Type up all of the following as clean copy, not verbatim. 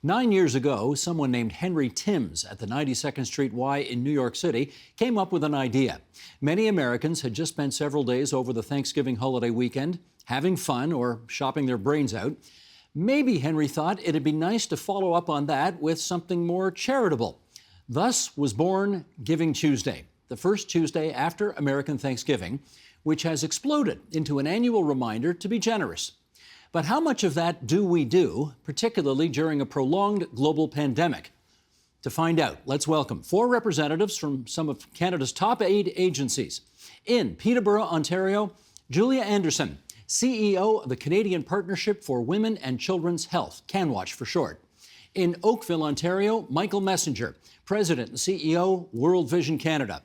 9 years ago, someone named Henry Timms at the 92nd Street Y in New York City came up with an idea. Many Americans had just spent several days over the Thanksgiving holiday weekend having fun or shopping their brains out. Maybe Henry thought it'd be nice to follow up on that with something more charitable. Thus was born Giving Tuesday, the first Tuesday after American Thanksgiving, which has exploded into an annual reminder to be generous. But how much of that do we do, particularly during a prolonged global pandemic? To find out, let's welcome 4 representatives from some of Canada's top aid agencies. In Peterborough, Ontario, Julia Anderson, CEO of the Canadian Partnership for Women and Children's Health, CanWatch for short. In Oakville, Ontario, Michael Messenger, President and CEO, World Vision Canada.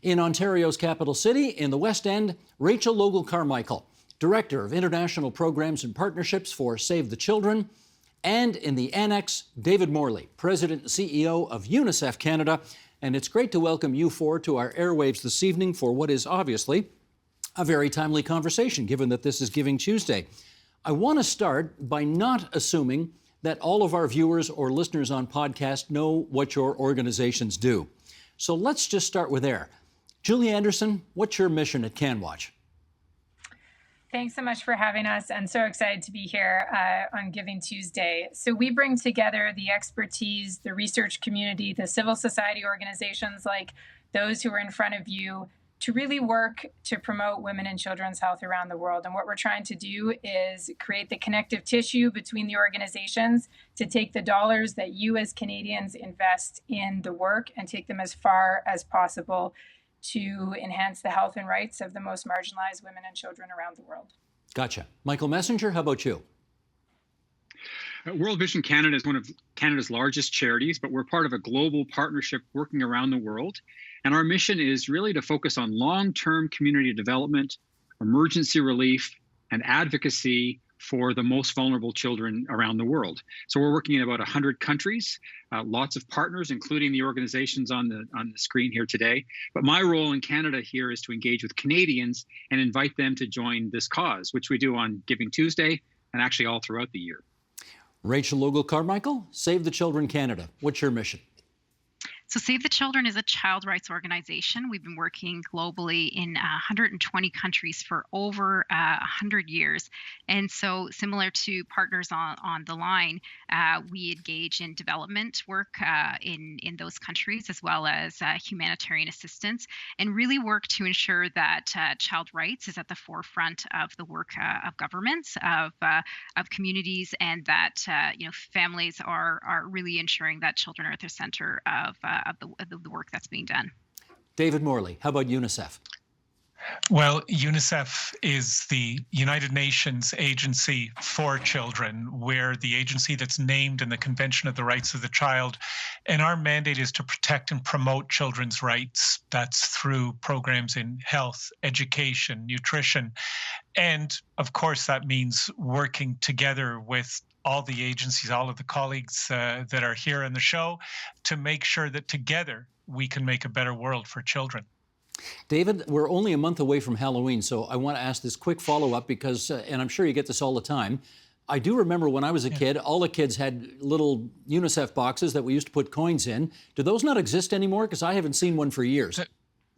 In Ontario's capital city, in the West End, Rachel Logal-Carmichael, Director of International Programs and Partnerships for Save the Children. And in the Annex, David Morley, President and CEO of UNICEF Canada. And it's great to welcome you 4 to our airwaves this evening for what is obviously a very timely conversation, given that this is Giving Tuesday. I want to start by not assuming that all of our viewers or listeners on podcast know what your organizations do. So let's just start with there. Julie Anderson, what's your mission at CanWatch? Thanks so much for having us. I'm so excited to be here on Giving Tuesday. So we bring together the expertise, the research community, the civil society organizations like those who are in front of you to really work to promote women and children's health around the world. And what we're trying to do is create the connective tissue between the organizations to take the dollars that you as Canadians invest in the work and take them as far as possible to enhance the health and rights of the most marginalized women and children around the world. Gotcha. Michael Messenger, how about you? World Vision Canada is one of Canada's largest charities, but we're part of a global partnership working around the world. And our mission is really to focus on long-term community development, emergency relief, and advocacy for the most vulnerable children around the world. So we're working in about 100 countries, lots of partners, including the organizations on the screen here today. But my role in Canada here is to engage with Canadians and invite them to join this cause, which we do on Giving Tuesday and actually all throughout the year. Rachel Logal-Carmichael, Save the Children Canada. What's your mission? So Save the Children is a child rights organization. We've been working globally in 120 countries for over 100 years. And so similar to partners on the line, we engage in development work in those countries, as well as humanitarian assistance, and really work to ensure that child rights is at the forefront of the work of governments, of communities, and that families are really ensuring that children are at the center of the work that's being done. David Morley, how about UNICEF? Well, UNICEF is the United Nations Agency for Children. We're the agency that's named in the Convention of the Rights of the Child. And our mandate is to protect and promote children's rights. That's through programs in health, education, nutrition. And of course, that means working together with all the agencies, all of the colleagues that are here on the show, to make sure that together we can make a better world for children. David, we're only a month away from Halloween, so I want to ask this quick follow-up because, and I'm sure you get this all the time, I do remember when I was a kid, all the kids had little UNICEF boxes that we used to put coins in. Do those not exist anymore? Because I haven't seen one for years.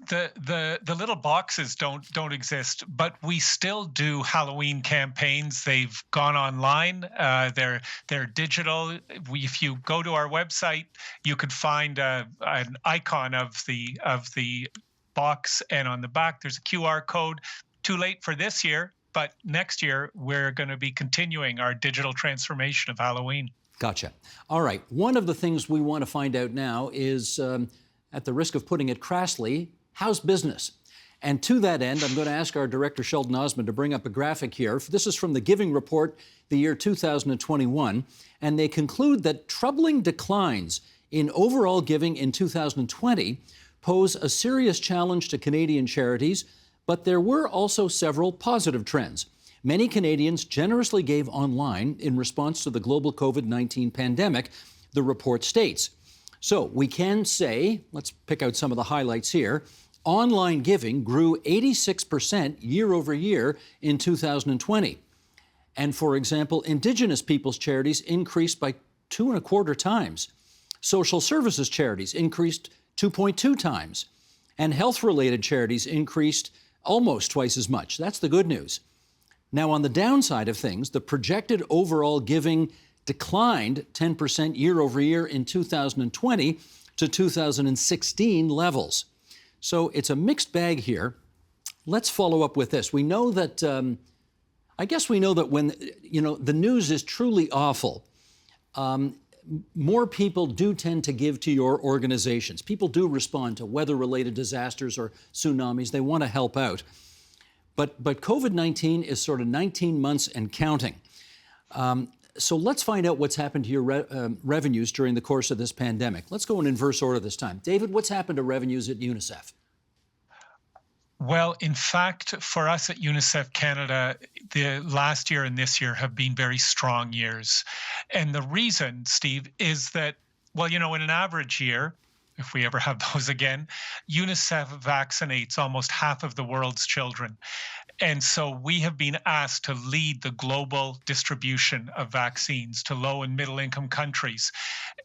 The little boxes don't exist, but we still do Halloween campaigns. They've gone online. They're digital. If you go to our website, you could find an icon of the box, and on the back there's a QR code. Too late for this year, but next year we're going to be continuing our digital transformation of Halloween. Gotcha. All right. One of the things we want to find out now is, at the risk of putting it crassly, how's business? And to that end, I'm going to ask our director, Sheldon Osmond, to bring up a graphic here. This is from the Giving Report, the year 2021, and they conclude that troubling declines in overall giving in 2020 pose a serious challenge to Canadian charities, but there were also several positive trends. Many Canadians generously gave online in response to the global COVID-19 pandemic, the report states. So we can say, let's pick out some of the highlights here, online giving grew 86% year over year in 2020. And for example, Indigenous people's charities increased by 2.25 times. Social services charities increased 2.2 times. And health-related charities increased almost twice as much. That's the good news. Now, on the downside of things, the projected overall giving declined 10% year over year in 2020 to 2016 levels. So it's a mixed bag here. Let's follow up with this. We know that, I guess we know that when, the news is truly awful, more people do tend to give to your organizations. People do respond to weather-related disasters or tsunamis. They want to help out. But COVID-19 is sort of 19 months and counting. So let's find out what's happened to your revenues during the course of this pandemic. Let's go in inverse order this time. David, what's happened to revenues at UNICEF? Well, in fact, for us at UNICEF Canada, the last year and this year have been very strong years. And the reason, Steve, is that, well, in an average year, if we ever have those again, UNICEF vaccinates almost half of the world's children. And so we have been asked to lead the global distribution of vaccines to low and middle income countries.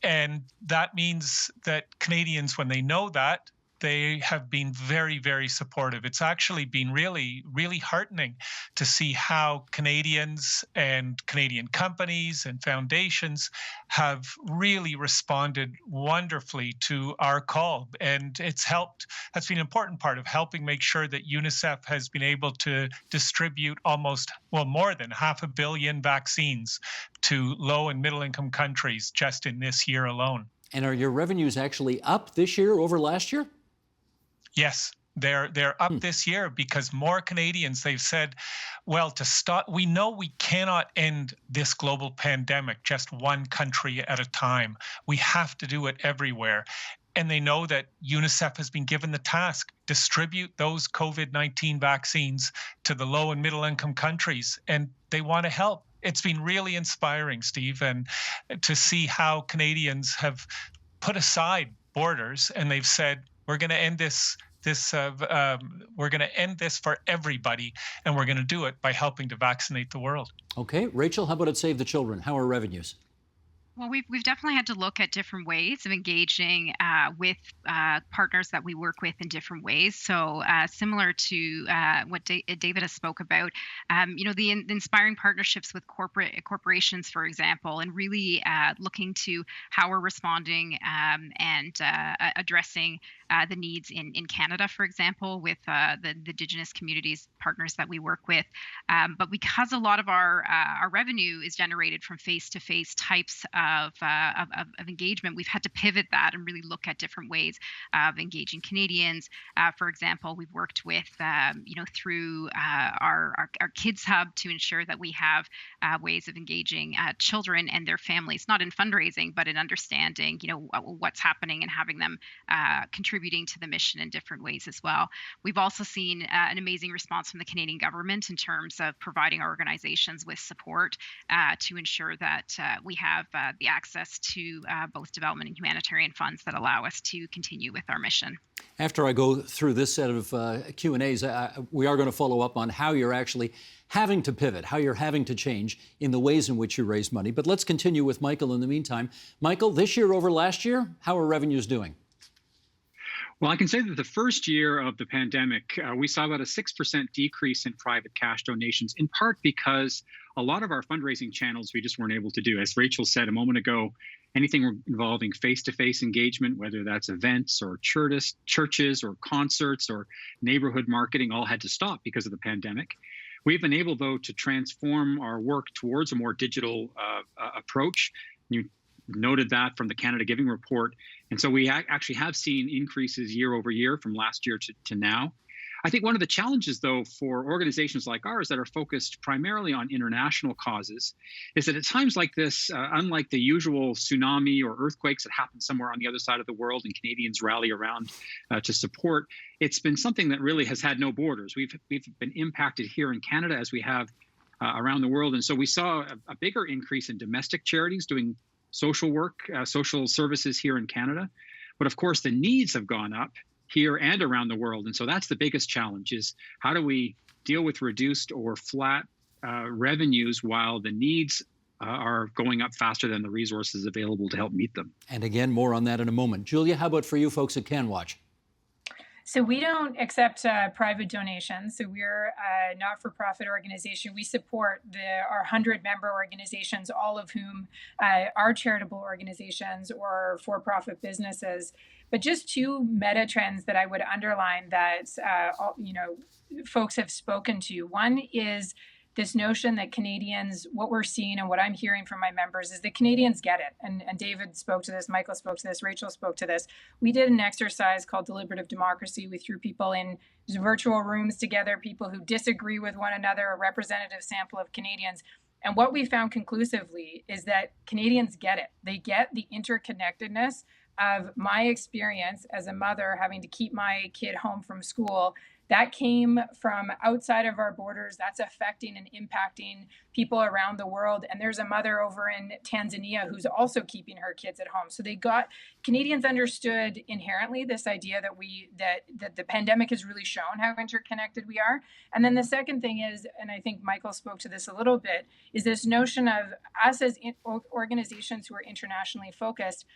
And that means that Canadians, when they know that, they have been very, very supportive. It's actually been really, really heartening to see how Canadians and Canadian companies and foundations have really responded wonderfully to our call. And that's been an important part of helping make sure that UNICEF has been able to distribute more than 500 million vaccines to low and middle income countries just in this year alone. And are your revenues actually up this year over last year? Yes, they're up this year because more Canadians, they've said, well, to stop, we know we cannot end this global pandemic just one country at a time. We have to do it everywhere. And they know that UNICEF has been given the task, distribute those COVID-19 vaccines to the low and middle income countries, and they want to help. It's been really inspiring, Steve, and to see how Canadians have put aside borders and they've said, we're going to end this. We're going to end this for everybody, and we're going to do it by helping to vaccinate the world. Okay, Rachel, how about at Save the Children? How are revenues? Well, we've definitely had to look at different ways of engaging with partners that we work with in different ways. So similar to what David has spoke about, the inspiring partnerships with corporations, for example, and really looking to how we're responding and addressing the needs in Canada, for example, with the Indigenous communities partners that we work with. But because a lot of our revenue is generated from face-to-face types of engagement, we've had to pivot that and really look at different ways of engaging Canadians. For example, we've worked with, through our Kids Hub to ensure that we have ways of engaging children and their families, not in fundraising, but in understanding, what's happening and having them contributing to the mission in different ways as well. We've also seen an amazing response from the Canadian government in terms of providing our organizations with support to ensure that we have the access to both development and humanitarian funds that allow us to continue with our mission. After I go through this set of Q&As, we are going to follow up on how you're actually having to pivot, how you're having to change in the ways in which you raise money. But let's continue with Michael in the meantime. Michael, this year over last year, how are revenues doing? Well, I can say that the first year of the pandemic, we saw about a 6% decrease in private cash donations, in part because a lot of our fundraising channels we just weren't able to do. As Rachel said a moment ago, anything involving face-to-face engagement, whether that's events or churches or concerts or neighborhood marketing, all had to stop because of the pandemic. We've been able, though, to transform our work towards a more digital approach. You noted that from the Canada Giving Report. And so we actually have seen increases year over year from last year to now. I think one of the challenges, though, for organizations like ours that are focused primarily on international causes is that at times like this, unlike the usual tsunami or earthquakes that happen somewhere on the other side of the world and Canadians rally around to support, it's been something that really has had no borders. We've been impacted here in Canada as we have around the world. And so we saw a bigger increase in domestic charities doing social work, social services here in Canada. But of course, the needs have gone up here and around the world. And so that's the biggest challenge, is how do we deal with reduced or flat revenues while the needs are going up faster than the resources available to help meet them. And again, more on that in a moment. Julia, how about for you folks at CanWatch? So we don't accept private donations. So we're a not-for-profit organization. We support our 100 member organizations, all of whom are charitable organizations or for-profit businesses. But just two meta trends that I would underline that folks have spoken to. One is this notion that Canadians, what we're seeing and what I'm hearing from my members is that Canadians get it. And David spoke to this, Michael spoke to this, Rachel spoke to this. We did an exercise called deliberative democracy. We threw people in virtual rooms together, people who disagree with one another, a representative sample of Canadians. And what we found conclusively is that Canadians get it. They get the interconnectedness of my experience as a mother having to keep my kid home from school. That came from outside of our borders. That's affecting and impacting people around the world. And there's a mother over in Tanzania who's also keeping her kids at home. So Canadians understood inherently this idea that the pandemic has really shown how interconnected we are. And then the second thing is, and I think Michael spoke to this a little bit, is this notion of us as organizations who are internationally focused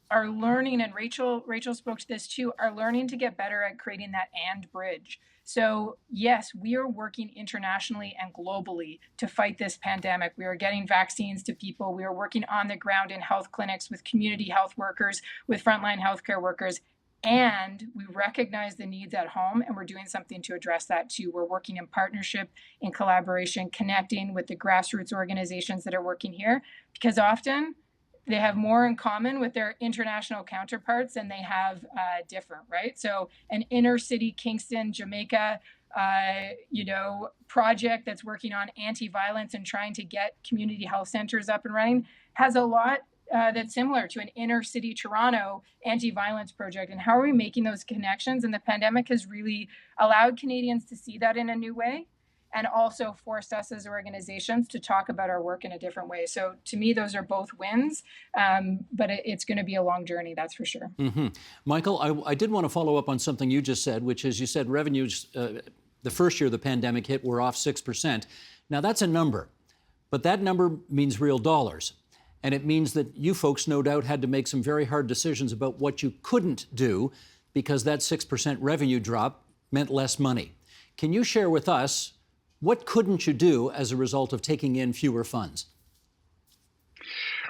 are learning, and Rachel spoke to this too, are learning to get better at creating that and bridge. So yes, we are working internationally and globally to fight this pandemic. We are getting vaccines to people. We are working on the ground in health clinics with community health workers, with frontline healthcare workers. And we recognize the needs at home, and we're doing something to address that too. We're working in partnership, in collaboration, connecting with the grassroots organizations that are working here, because often they have more in common with their international counterparts than they have different, right? So an inner city Kingston, Jamaica, project that's working on anti-violence and trying to get community health centers up and running has a lot that's similar to an inner city Toronto anti-violence project. And how are we making those connections? And the pandemic has really allowed Canadians to see that in a new way, and also forced us as organizations to talk about our work in a different way. So to me, those are both wins, but it's going to be a long journey, that's for sure. Mm-hmm. Michael, I did want to follow up on something you just said, which is you said revenues, the first year the pandemic hit, were off 6%. Now that's a number, but that number means real dollars. And it means that you folks no doubt had to make some very hard decisions about what you couldn't do because that 6% revenue drop meant less money. Can you share with us, what couldn't you do as a result of taking in fewer funds?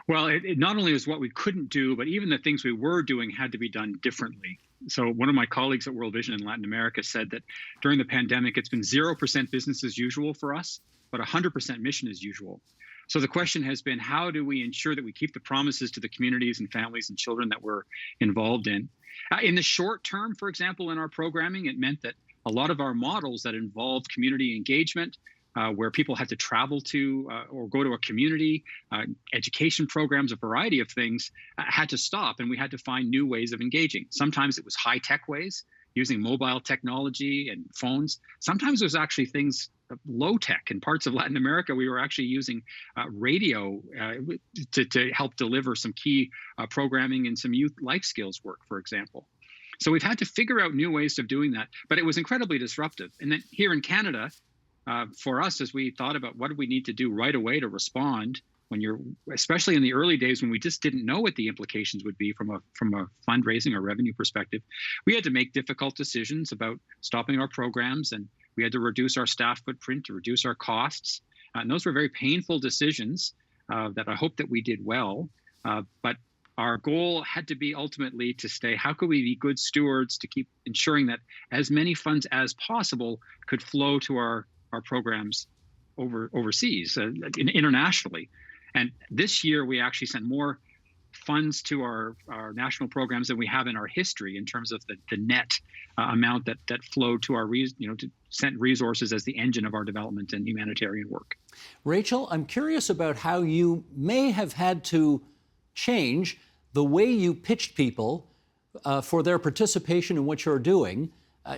Well, it not only is what we couldn't do, but even the things we were doing had to be done differently. So one of my colleagues at World Vision in Latin America said that during the pandemic, it's been 0% business as usual for us, but 100% mission as usual. So the question has been, how do we ensure that we keep the promises to the communities and families and children that we're involved in? In the short term, for example, in our programming, it meant that a lot of our models that involved community engagement, where people had to travel to or go to a community, education programs, a variety of things, had to stop, and we had to find new ways of engaging. Sometimes it was high-tech ways, using mobile technology and phones. Sometimes it was actually things low-tech. In parts of Latin America, we were actually using radio to help deliver some key programming and some youth life skills work, for example. So we've had to figure out new ways of doing that, but it was incredibly disruptive. And then here in Canada, for us, as we thought about what do we need to do right away to respond, especially in the early days when we just didn't know what the implications would be from a fundraising or revenue perspective, we had to make difficult decisions about stopping our programs, and we had to reduce our staff footprint, to reduce our costs. And those were very painful decisions that I hope that we did well. But our goal had to be ultimately to stay, how could we be good stewards to keep ensuring that as many funds as possible could flow to our programs overseas, internationally. And this year, we actually sent more funds to our national programs than we have in our history in terms of the net amount that flowed to our, to send resources as the engine of our development and humanitarian work. Rachel, I'm curious about how you may have had to change the way you pitched people for their participation in what you're doing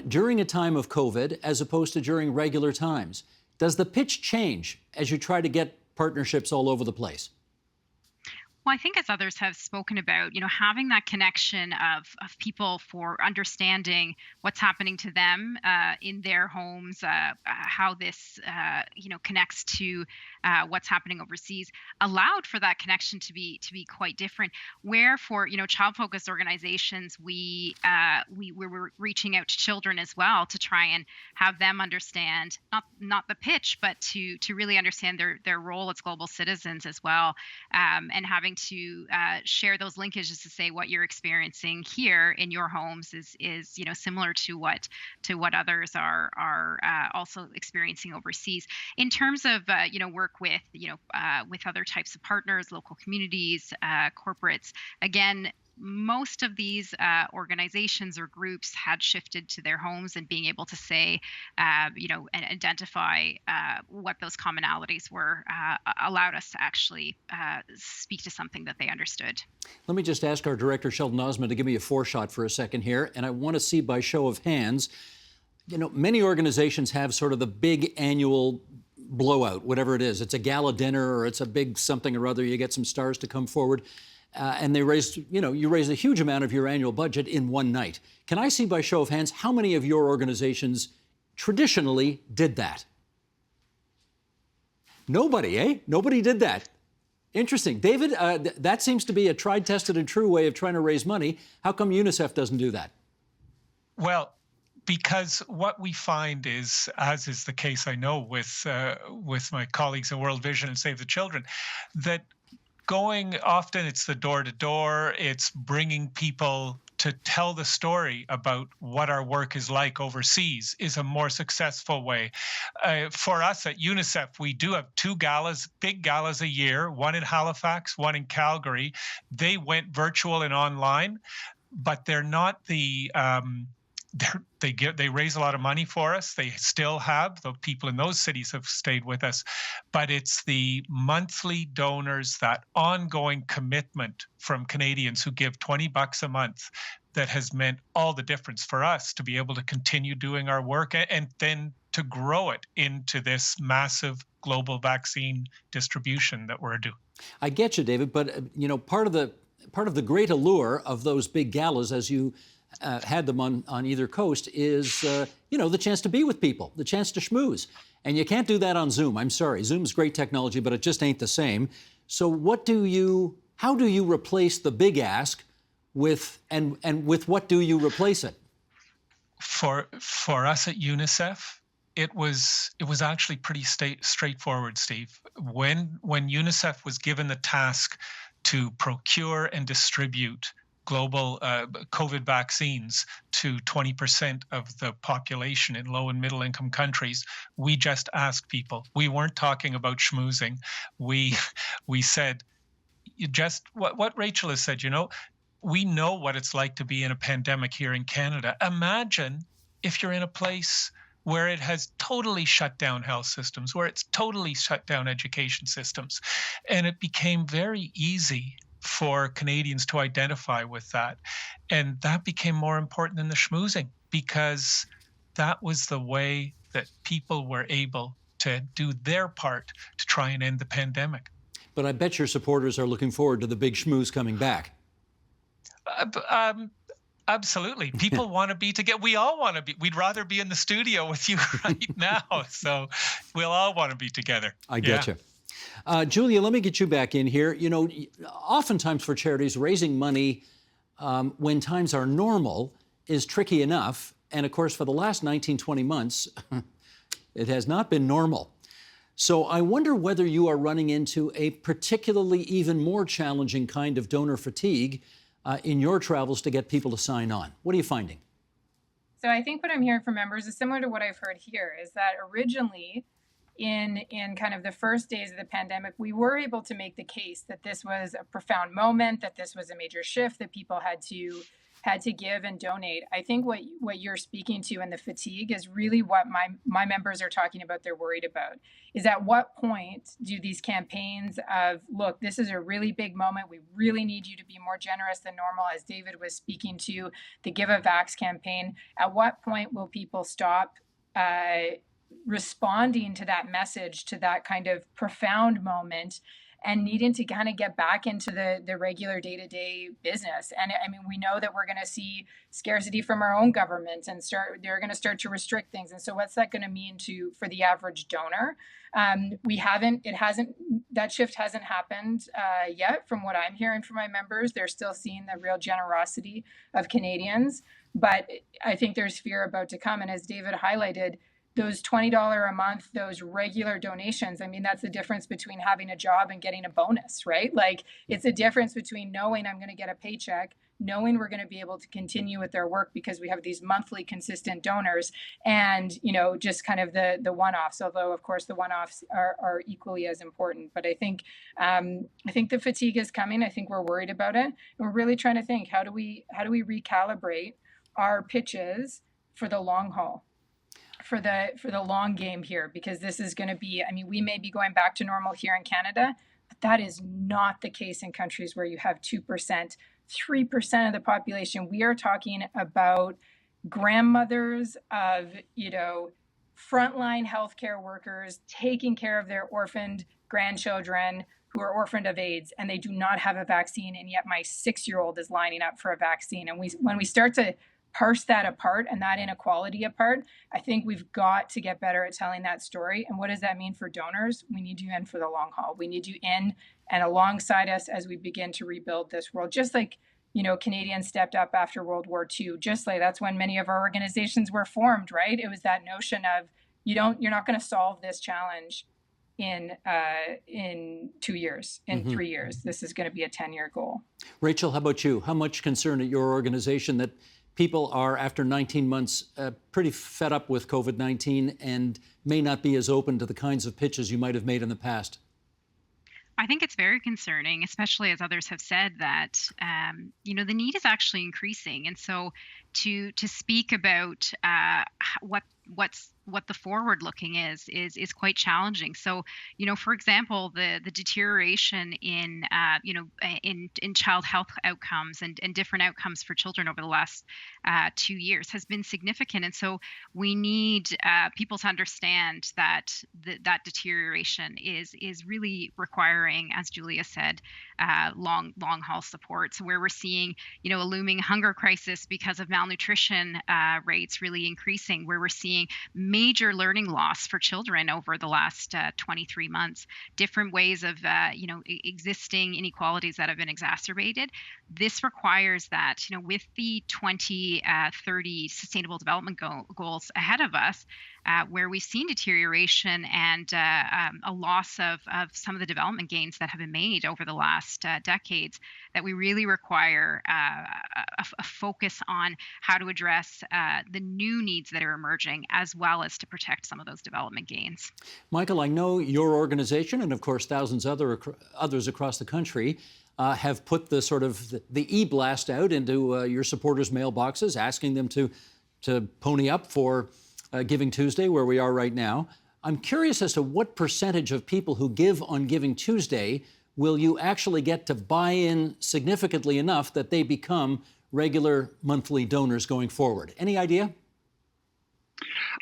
during a time of COVID as opposed to during regular times. Does the pitch change as you try to get partnerships all over the place? Well, I think as others have spoken about, having that connection of people for understanding what's happening to them in their homes, how this, connects to what's happening overseas, allowed for that connection to be quite different. Where for child-focused organizations, we were reaching out to children as well to try and have them understand not the pitch, but to really understand their role as global citizens as well, and having to share those linkages to say what you're experiencing here in your homes is similar to what others are also experiencing overseas. In terms of work with with other types of partners, local communities, corporates, again, most of these organizations or groups had shifted to their homes and being able to say, and identify what those commonalities were, allowed us to actually speak to something that they understood. Let me just ask our director, Sheldon Osmond, to give me a foreshot for a second here. And I want to see by show of hands, many organizations have sort of the big annual blowout, whatever it is. It's a gala dinner or it's a big something or other. You get some stars to come forward. And they you raise a huge amount of your annual budget in one night. Can I see by show of hands how many of your organizations traditionally did that? Nobody, eh? Nobody did that. Interesting. David, that seems to be a tried, tested, and true way of trying to raise money. How come UNICEF doesn't do that? Well, because what we find is, as is the case, I know, with my colleagues at World Vision and Save the Children, that often it's the door-to-door, it's bringing people to tell the story about what our work is like overseas is a more successful way. For us at UNICEF, we do have two galas, big galas a year, one in Halifax, one in Calgary. They went virtual and online, but they're not the they raise a lot of money for us. They still have. The people in those cities have stayed with us. But it's the monthly donors, that ongoing commitment from Canadians who give $20 a month, that has meant all the difference for us to be able to continue doing our work and then to grow it into this massive global vaccine distribution that we're doing. I get you, David, but part of the great allure of those big galas, as you had them on either coast, is the chance to be with people, the chance to schmooze. And you can't do that on Zoom. I'm sorry. Zoom's great technology, but it just ain't the same. So how do you replace the big ask with what do you replace it? For us at UNICEF, it was actually pretty straightforward, Steve. When UNICEF was given the task to procure and distribute global COVID vaccines to 20% of the population in low and middle income countries, we just asked people. We weren't talking about schmoozing. We said, what Rachel has said, we know what it's like to be in a pandemic here in Canada. Imagine if you're in a place where it has totally shut down health systems, where it's totally shut down education systems. And it became very easy for Canadians to identify with that. And that became more important than the schmoozing, because that was the way that people were able to do their part to try and end the pandemic. But I bet your supporters are looking forward to the big schmooze coming back. Absolutely. People want to be together. We all want to be. We'd rather be in the studio with you right now. So we'll all want to be together. I get you. Julia, let me get you back in here. Oftentimes for charities, raising money when times are normal is tricky enough. And of course, for the last 19, 20 months, it has not been normal. So I wonder whether you are running into a particularly even more challenging kind of donor fatigue in your travels to get people to sign on. What are you finding? So I think what I'm hearing from members is similar to what I've heard here, is that originally in kind of the first days of the pandemic, we were able to make the case that this was a profound moment, that this was a major shift, that people had to give and donate. I think what you're speaking to in the fatigue is really what my members are talking about, they're worried about, is at what point do these campaigns of, look, this is a really big moment, we really need you to be more generous than normal, as David was speaking to, the Give a Vax campaign, at what point will people stop responding to that message, to that kind of profound moment, and needing to kind of get back into the regular day-to-day business. And I mean, we know that we're going to see scarcity from our own government, and they're going to start to restrict things. And so what's that going to mean for the average donor? That shift hasn't happened yet from what I'm hearing from my members. They're still seeing the real generosity of Canadians, but I think there's fear about to come. And as David highlighted, those $20 a month, those regular donations, I mean, that's the difference between having a job and getting a bonus, right? Like, it's a difference between knowing I'm going to get a paycheck, knowing we're going to be able to continue with their work because we have these monthly consistent donors, and, just kind of the one-offs, although of course the one-offs are equally as important. But I think the fatigue is coming. I think we're worried about it. And we're really trying to think, how do we recalibrate our pitches for the long haul, for the long game here, because this is going to be, I mean, we may be going back to normal here in Canada, but that is not the case in countries where you have 2%, 3% of the population. We are talking about grandmothers of, frontline healthcare workers taking care of their orphaned grandchildren who are orphaned of AIDS, and they do not have a vaccine. And yet my 6-year-old is lining up for a vaccine. And when we start to parse that apart and that inequality apart, I think we've got to get better at telling that story. And what does that mean for donors? We need you in for the long haul. We need you in and alongside us as we begin to rebuild this world, just like Canadians stepped up after World War II. Just like that's when many of our organizations were formed, right? It was that notion of you're not going to solve this challenge in 2 years, in 3 years. This is going to be a 10-year goal. Rachel, how about you? How much concern at your organization that people are, after 19 months, pretty fed up with COVID-19 and may not be as open to the kinds of pitches you might have made in the past? I think it's very concerning, especially as others have said that, the need is actually increasing. And so to speak about what the forward looking is quite challenging. So, for example, the deterioration in child health outcomes and different outcomes for children over the last 2 years has been significant. And so we need people to understand that that deterioration is really requiring, as Julia said, long haul support. So where we're seeing, a looming hunger crisis because of malnutrition rates really increasing, where we're seeing major learning loss for children over the last 23 months, different ways of, existing inequalities that have been exacerbated. This requires that, with the 2030 Sustainable Development Goals ahead of us, where we've seen deterioration and a loss of some of the development gains that have been made over the last decades, that we really require a focus on how to address the new needs that are emerging, as well as to protect some of those development gains. Michael, I know your organization, and of course thousands others across the country, have put the e-blast out into your supporters' mailboxes, asking them to pony up for Giving Tuesday, where we are right now. I'm curious as to what percentage of people who give on Giving Tuesday will you actually get to buy in significantly enough that they become regular monthly donors going forward? Any idea?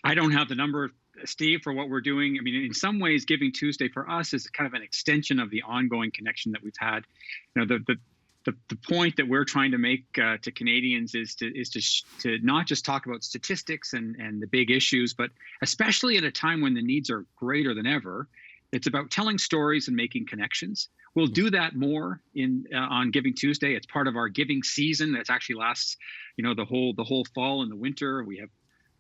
I don't have the number, Steve, for what we're doing. I mean, in some ways, Giving Tuesday for us is kind of an extension of the ongoing connection that we've had. The point that we're trying to make to Canadians is to not just talk about statistics and the big issues, but especially at a time when the needs are greater than ever, it's about telling stories and making connections. We'll do that more on Giving Tuesday. It's part of our giving season that actually lasts, the whole fall and the winter. We have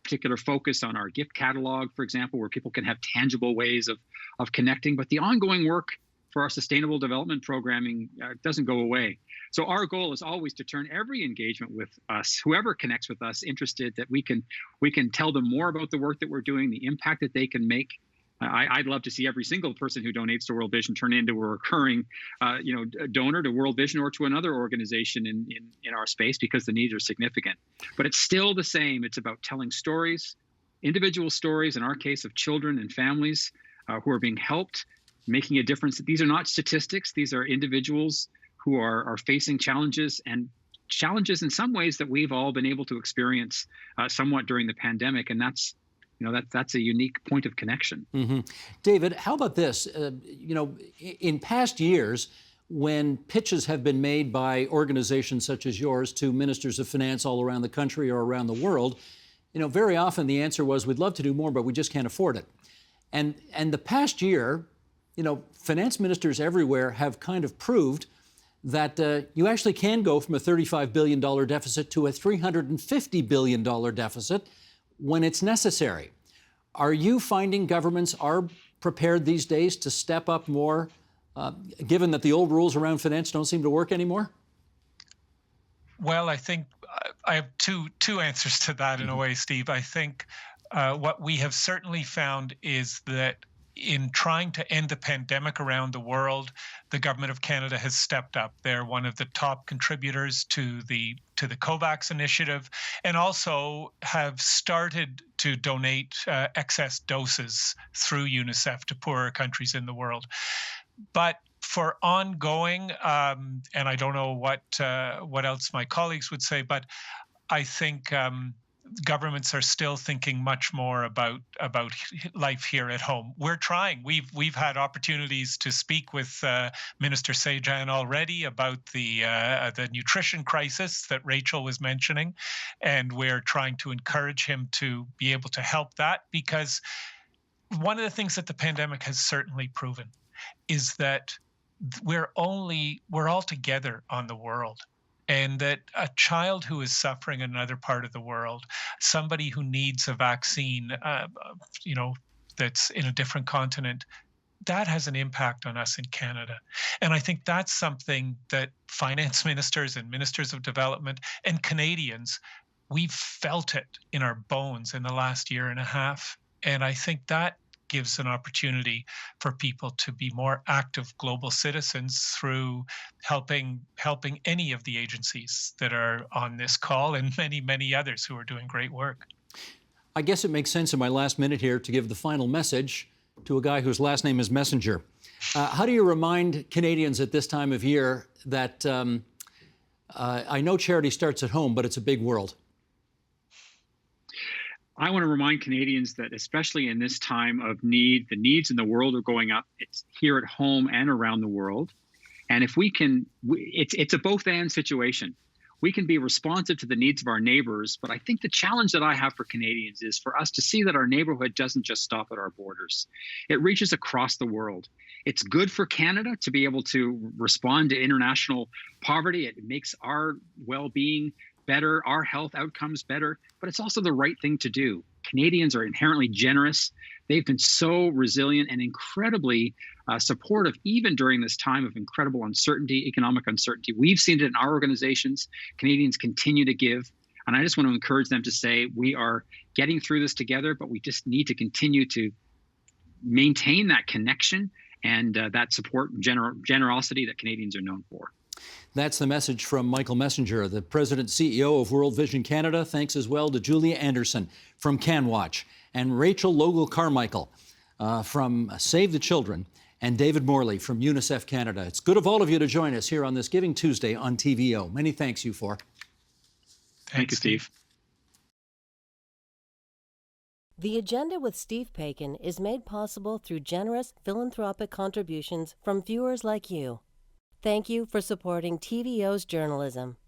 particular focus on our gift catalog, for example, where people can have tangible ways of connecting. But the ongoing work for our sustainable development programming doesn't go away. So our goal is always to turn every engagement with us, whoever connects with us, interested, that we can tell them more about the work that we're doing, the impact that they can make. I'd love to see every single person who donates to World Vision turn into a recurring, donor to World Vision or to another organization in our space, because the needs are significant. But it's still the same. It's about telling stories, individual stories, in our case, of children and families who are being helped, making a difference. These are not statistics. These are individuals who are facing challenges, and challenges in some ways that we've all been able to experience somewhat during the pandemic. And that's that's a unique point of connection. Mm-hmm. David, how about this? In past years, when pitches have been made by organizations such as yours to ministers of finance all around the country or around the world, very often the answer was, we'd love to do more, but we just can't afford it. And the past year, finance ministers everywhere have kind of proved that you actually can go from a $35 billion deficit to a $350 billion deficit when it's necessary. Are you finding governments are prepared these days to step up more, given that the old rules around finance don't seem to work anymore? Well, I think I have two answers to that in a way, Steve. I think what we have certainly found is that in trying to end the pandemic around the world, the government of Canada has stepped up. They're one of the top contributors to the COVAX initiative, and also have started to donate excess doses through UNICEF to poorer countries in the world. But for ongoing, and I don't know what else my colleagues would say, but I think governments are still thinking much more about life here at home. We're trying. We've had opportunities to speak with Minister Sajjan already about the nutrition crisis that Rachel was mentioning, and we're trying to encourage him to be able to help that, because one of the things that the pandemic has certainly proven is that we're all together on the world. And that a child who is suffering in another part of the world, somebody who needs a vaccine, that's in a different continent, that has an impact on us in Canada. And I think that's something that finance ministers and ministers of development and Canadians, we've felt it in our bones in the last year and a half. And I think that gives an opportunity for people to be more active global citizens through helping any of the agencies that are on this call, and many, many others who are doing great work. I guess it makes sense in my last minute here to give the final message to a guy whose last name is Messenger. How do you remind Canadians at this time of year that I know charity starts at home, but it's a big world? I want to remind Canadians that, especially in this time of need, the needs in the world are going up. It's here at home and around the world. And if we can, it's a both and situation. We can be responsive to the needs of our neighbors, but I think the challenge that I have for Canadians is for us to see that our neighborhood doesn't just stop at our borders. It reaches across the world. It's good for Canada to be able to respond to international poverty. It makes our well-being better, our health outcomes better, but it's also the right thing to do. Canadians are inherently generous. They've been so resilient and incredibly supportive, even during this time of incredible uncertainty, economic uncertainty. We've seen it in our organizations. Canadians continue to give. And I just want to encourage them to say, we are getting through this together, but we just need to continue to maintain that connection and that support and generosity that Canadians are known for. That's the message from Michael Messenger, the President CEO of World Vision Canada. Thanks as well to Julia Anderson from CanWatch and Rachel Logal-Carmichael from Save the Children and David Morley from UNICEF Canada. It's good of all of you to join us here on this Giving Tuesday on TVO. Many thanks, you four. Thank you, Steve. The Agenda with Steve Paikin is made possible through generous philanthropic contributions from viewers like you. Thank you for supporting TVO's journalism.